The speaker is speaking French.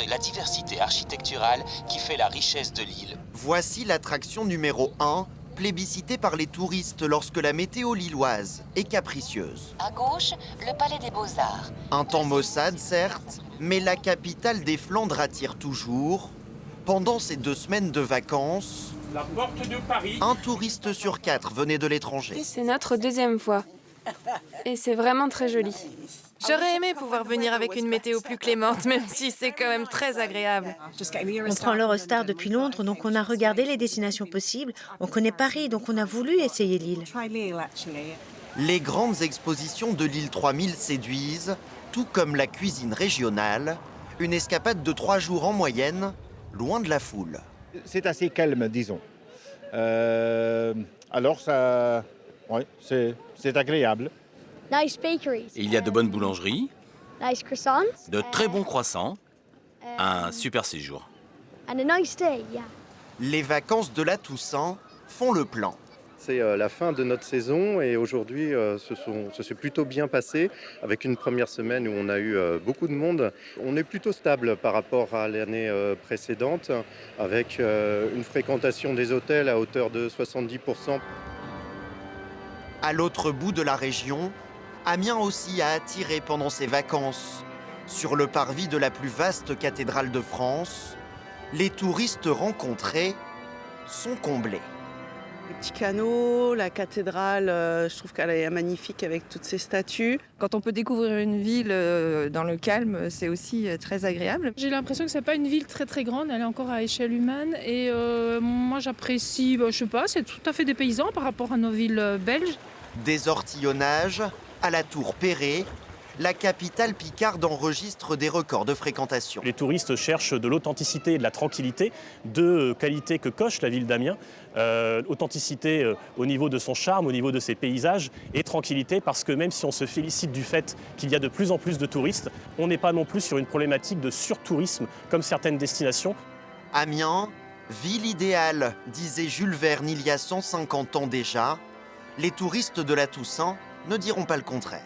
et la diversité architecturale qui fait la richesse de l'île. Voici l'attraction numéro 1, plébiscitée par les touristes lorsque la météo lilloise est capricieuse. À gauche, le Palais des Beaux-Arts. Un temps maussade, certes, mais la capitale des Flandres attire toujours. Pendant ces 2 semaines de vacances, La porte de Paris. un touriste sur 4 venait de l'étranger. C'est notre 2e fois. Et c'est vraiment très joli. J'aurais aimé pouvoir venir avec une météo plus clémente, même si c'est quand même très agréable. On prend l'Eurostar depuis Londres, donc on a regardé les destinations possibles. On connaît Paris, donc on a voulu essayer l'île. Les grandes expositions de l'île 3000 séduisent, tout comme la cuisine régionale, une escapade de 3 jours en moyenne, loin de la foule. C'est assez calme, disons. Alors, ça, ouais, c'est agréable. Nice bakeries. Il y a de bonnes boulangeries, Nice croissants. de très bons croissants, un super séjour. And a nice day, yeah. Les vacances de la Toussaint font le plan. C'est la fin de notre saison et aujourd'hui, ça s'est plutôt bien passé avec une première semaine où on a eu beaucoup de monde. On est plutôt stable par rapport à l'année précédente avec une fréquentation des hôtels à hauteur de 70%. À l'autre bout de la région, Amiens aussi a attiré pendant ses vacances. Sur le parvis de la plus vaste cathédrale de France, les touristes rencontrés sont comblés. Le petit canot, la cathédrale, je trouve qu'elle est magnifique avec toutes ces statues. Quand on peut découvrir une ville dans le calme, c'est aussi très agréable. J'ai l'impression que c'est pas une ville très très grande, elle est encore à échelle humaine. Et moi j'apprécie, je sais pas, c'est tout à fait dépaysant par rapport à nos villes belges. Des ortillonnages à la Tour Perret, la capitale picarde enregistre des records de fréquentation. Les touristes cherchent de l'authenticité et de la tranquillité, deux qualités que coche la ville d'Amiens. Authenticité au niveau de son charme, au niveau de ses paysages, et tranquillité parce que même si on se félicite du fait qu'il y a de plus en plus de touristes, on n'est pas non plus sur une problématique de surtourisme comme certaines destinations. Amiens, ville idéale, disait Jules Verne il y a 150 ans déjà. Les touristes de la Toussaint ne diront pas le contraire.